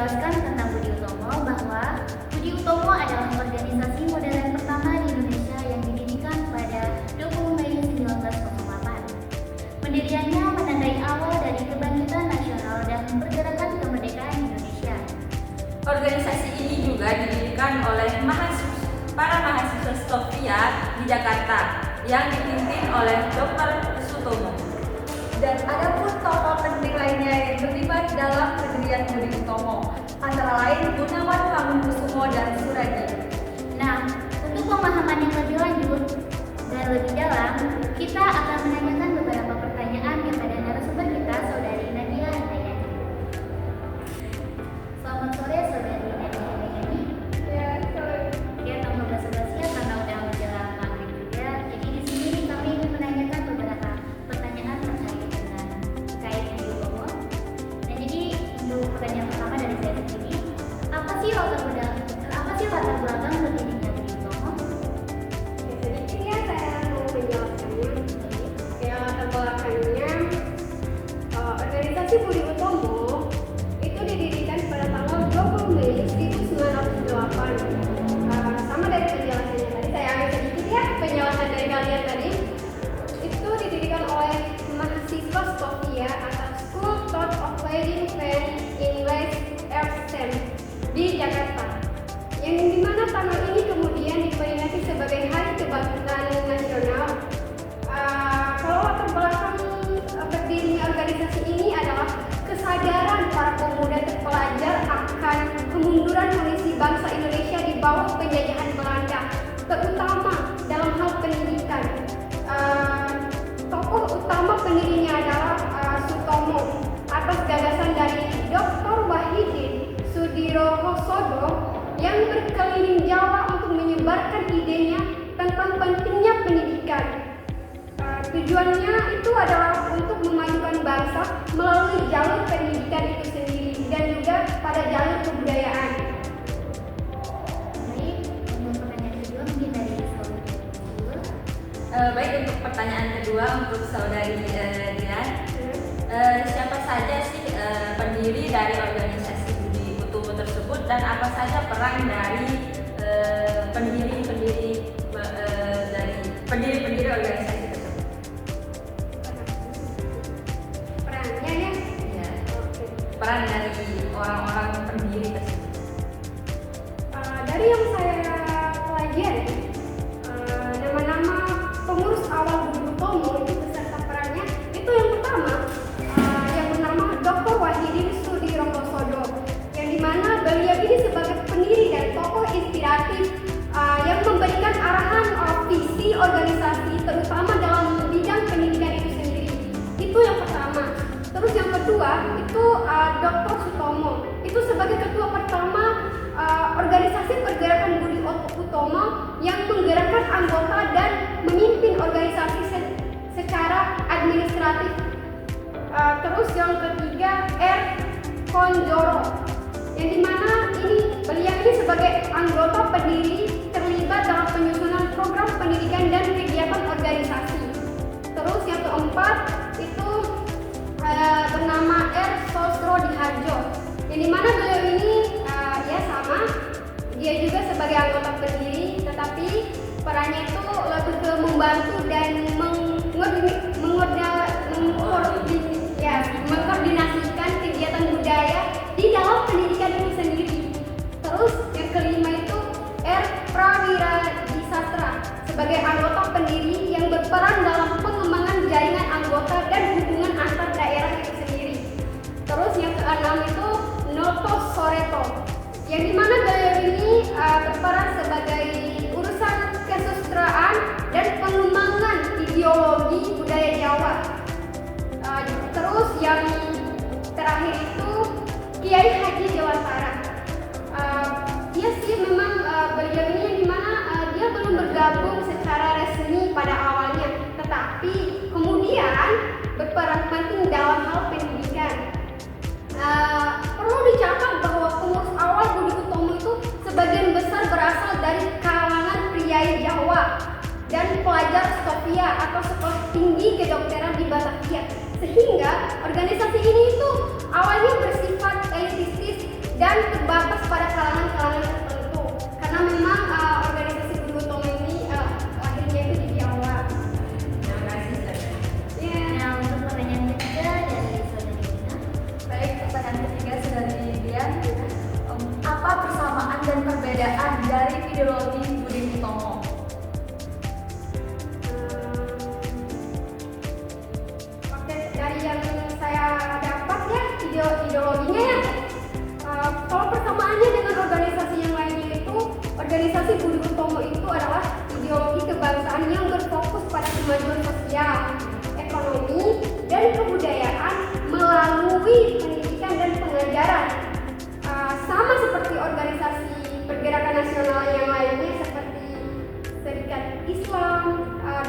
menjelaskan tentang Budi Utomo bahwa Budi Utomo adalah organisasi modern pertama di Indonesia yang didirikan pada 20 Mei 1908. Pendiriannya menandai awal dari kebangkitan nasional dan pergerakan kemerdekaan Indonesia. Organisasi ini juga didirikan oleh para mahasiswa Stovia di Jakarta yang dipimpin oleh Dr. Sutomo. Dan ada pun tokoh penting lainnya yang terlibat dalam pendirian Budi Utomo, antara lain Gunawan Hamengkusumo dan Suradi. Nah, untuk pemahaman yang lebih lanjut dan lebih dalam, kita akan menanyakan beberapa pertanyaan kepada narasumber kita, Saudari Nadia Handayani. Selamat sore, Saudari Nadia Handayani. Ya, sore. Ya, tanpa basa-basi ya, karena udah menjelang maghrib juga. Jadi di sini kami ingin menanyakan beberapa pertanyaan terkait Budi Utomo. Nah, jadi untuk pertanyaan pertama dari saya sendiri, apa sih latar belakang berdirinya Budi Utomo? Ya, sedikit ya saya mau menjelaskannya. Ya, latar belakangnya organisasi Budi Utomo itu didirikan pada tanggal 20 Mei 1908. Sama dari penjelasannya tadi, saya ambil sedikit ya penjelasan dari kalian tadi. Itu didirikan oleh mahasiswa Stovia atau School Thought of Leading Men in West Erstem di Jakarta, yang dimana tanggal ini kemudian diperingati sebagai Hari Kebangkitan Nasional. Kalau latar belakang berdirinya organisasi ini adalah kesadaran para pemuda terpelajar akan kemunduran kondisi bangsa Indonesia di bawah penjajahan Belanda, terutama dalam hal pendidikan. Tokoh utama pendirinya adalah Sutomo atas gagasan dari Dr. Wahidin Sudirohosodo yang berkeliling Jawa untuk menyebarkan idenya tentang pentingnya pendidikan. Tujuannya itu adalah untuk memajukan bangsa melalui jalur pendidikan itu sendiri dan juga pada jalur kebudayaan. Baik, untuk pertanyaan kedua mungkin dari Saudari dulu. Baik, untuk pertanyaan kedua untuk Saudari Dian, siapa saja sih pendiri dari organisasi Budi Utomo tersebut dan apa saja peran dari pendiri-pendiri organisasi tersebut? Perannya ya. Ya, peran dari orang-orang pendiri tersebut. Dari yang saya pelajari, nama-nama pengurus awal Budi Utomo itu beserta perannya itu yang pertama yang bernama Dr. Wahidin Sudirohosodo, yang dimana beliau ini sebagai pendiri dan tokoh inspiratif yang memberikan arahan visi organisasi terutama dalam bidang pendidikan itu sendiri. Itu yang pertama. Terus yang kedua itu Dr. Sutomo, itu sebagai ketua pertama organisasi pergerakan Budi Utomo yang menggerakkan anggota dan memimpin organisasi secara administratif. Terus yang ketiga R. Konjoro, yang dimana beliau ini sebagai anggota pendiri terlibat dalam penyusunan program pendidikan dan kegiatan organisasi. Terus yang keempat itu bernama R. Sosro Diharjo, yang dimana beliau ini ya sama, dia juga sebagai anggota pendiri, tetapi perannya itu lebih ke membantu dan mengkoordinasikan kegiatan budaya di dalam pendidikan itu sendiri. Terus yang kelima itu R. Prawira Disastra sebagai anggota pendiri yang berperan dalam pengembangan jaringan anggota dan hubungan antar daerah itu sendiri. Terus yang keenam itu Noto Soreto, yang dimana beliau ini berperan sebagai urusan kesusastraan dan pengembangan ideologi budaya Jawa. Terus yang terakhir itu Kiai Haji Dewantara. Dia sih memang beliau ini yang dimana dia belum bergabung secara resmi pada awalnya, tetapi kemudian berperan penting dalam hal pendidikan. Perlu dicatat bahwa pengurus awal Budi Utomo itu sebagian besar berasal dari kalangan priai Jawa dan pelajar Stovia atau sekolah tinggi kedokteran di Batavia, sehingga organisasi ini itu awalnya bersifat elitistis dan ideologi Budi Utomo? Oke, dari yang saya dapat ya ideologinya ya. Kalau persamaannya dengan organisasi yang lainnya itu, organisasi Budi Utomo itu adalah ideologi kebangsaan yang berfokus pada kemajuan sosial, ekonomi, dan kebudayaan melalui pendidikan dan pengajaran. Sama seperti organisasi pergerakan nasional yang lainnya seperti Serikat Islam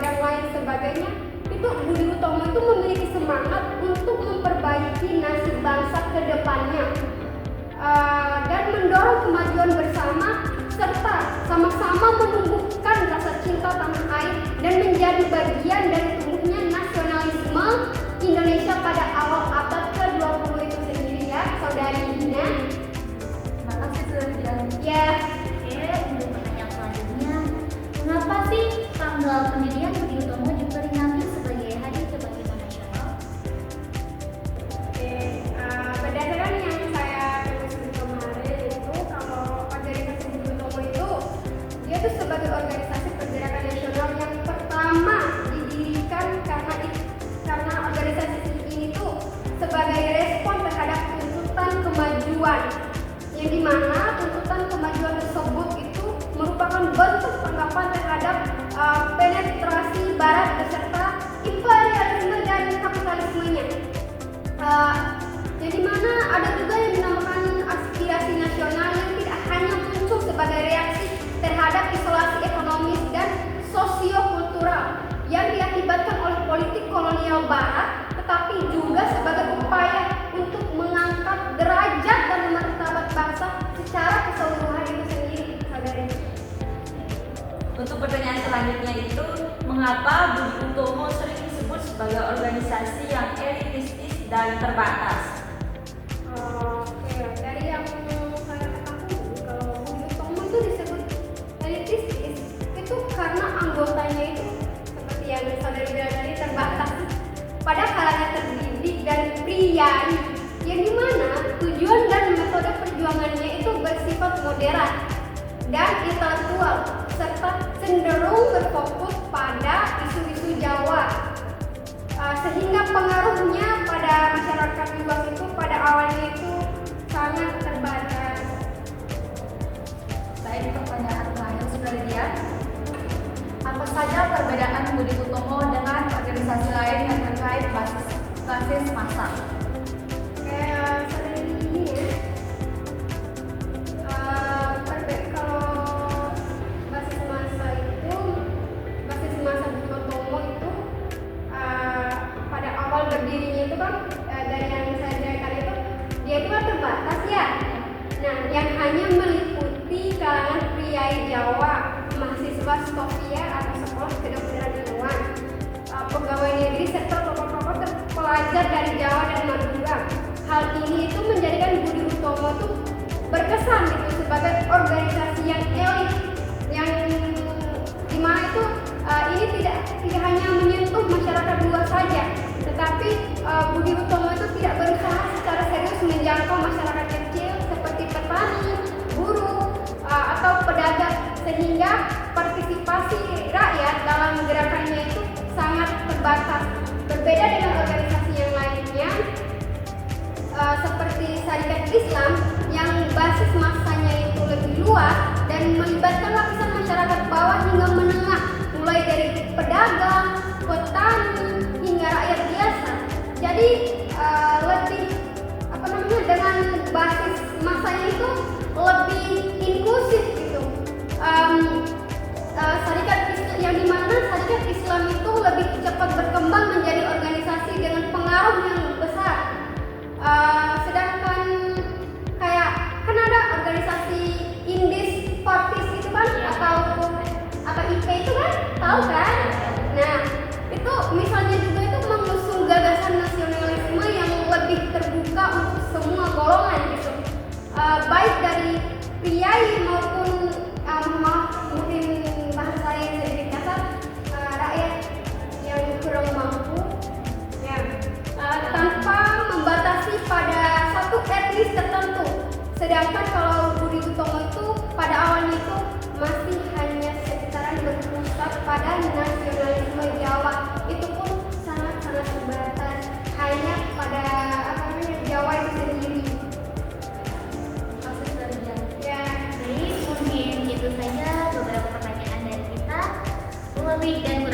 dan lain sebagainya, itu Budi Utomo itu memiliki semangat untuk memperbaiki nasib bangsa ke depannya dan mendorong kemajuan bersama serta sama-sama menumbuhkan rasa cinta tanah air dan menjadi bagian dari tumbuhnya nasionalisme Indonesia pada awal abad ke-20 itu sendiri ya, Saudari Dina. Terima kasih sudah dijawab. Ya, Oke, untuk pertanyaan selanjutnya, mengapa sih tanggal pendirian Budi Utomo diperingati sebagai Hari Kebangkitan Nasional? oke. Berdasarkan yang saya tulis kemarin itu, kalau organisasi Budi Utomo itu, dia tuh sebagai organisasi pergerakan nasional yang pertama didirikan karena organisasi ini tuh sebagai respon terhadap tuntutan kemajuan, yang dimana tuntutan kemajuan tersebut itu merupakan bentuk tanggapan terhadap penetrasi Barat beserta imperialisme dan kapitalismenya. Jadi mana ada juga yang dinamakan aspirasi nasional yang tidak hanya muncul sebagai reaksi terhadap isolasi ekonomis dan sosiokultural yang diakibatkan oleh politik kolonial Barat, tetapi juga sebagai upaya untuk mengangkat derajat dan martabat bangsa secara keseluruhan itu sendiri, saudari. Untuk pertanyaan selanjutnya itu, mengapa Budi Utomo sering disebut sebagai organisasi yang elitistis dan terbatas? Oke, dari yang saya ketahui, kalau Budi Utomo itu disebut elitistis itu karena anggotanya itu seperti yang saudari bilang tadi terbatas pada kalangan terdidik dan priai, yang dimana tujuan dan metode perjuangannya itu bersifat moderat dan intelektual serta cenderung berfokus pada isu-isu Jawa, sehingga pengaruhnya pada masyarakat luas itu pada awalnya itu sangat terbatas. Baik, pertanyaan terakhir sudah lihat. Apa saja perbedaan Budi Utomo dengan organisasi lain yang terkait basis massa? Kayak saudari ini ya, kalau basis massa Budi Utomo itu pada awal berdirinya itu kan dari yang saya jelaskan itu dia itu kan terbatas ya. Nah, yang hanya meliputi kalangan priai Jawa, mahasiswa Stovia atau sekolah kedokteran ilmuwan, pegawai negeri serta tokoh-tokoh terpelajar dari Jawa dan Madura. Hal ini itu menjadikan Budi Utomo itu berkesan gitu sebagai organisasi yang elit, yang dimana itu ini tidak hanya menyentuh masyarakat luas saja, tetapi Budi Utomo itu tidak berusaha secara serius menjangkau masyarakat kecil seperti petani, buruh, atau pedagang, sehingga partisipasi rakyat dalam gerakannya itu sangat terbatas. Berbeda dengan organisasi yang lainnya seperti Serikat Islam yang basis massanya itu lebih luas dan melibatkan lapisan masyarakat bawah hingga menengah, mulai dari pedagang, petani, hingga rakyat biasa. Jadi lebih dengan basis massanya itu lebih inklusif gitu. Yang dimana Serikat Islam itu lebih cepat berkembang menjadi organisasi dengan pengaruh yang besar. Sedangkan kayak kan ada organisasi Indis Parties itu kan, atau IP itu kan, tahu kan? Nah, itu misalnya juga itu mengusung gagasan nasionalisme yang lebih dan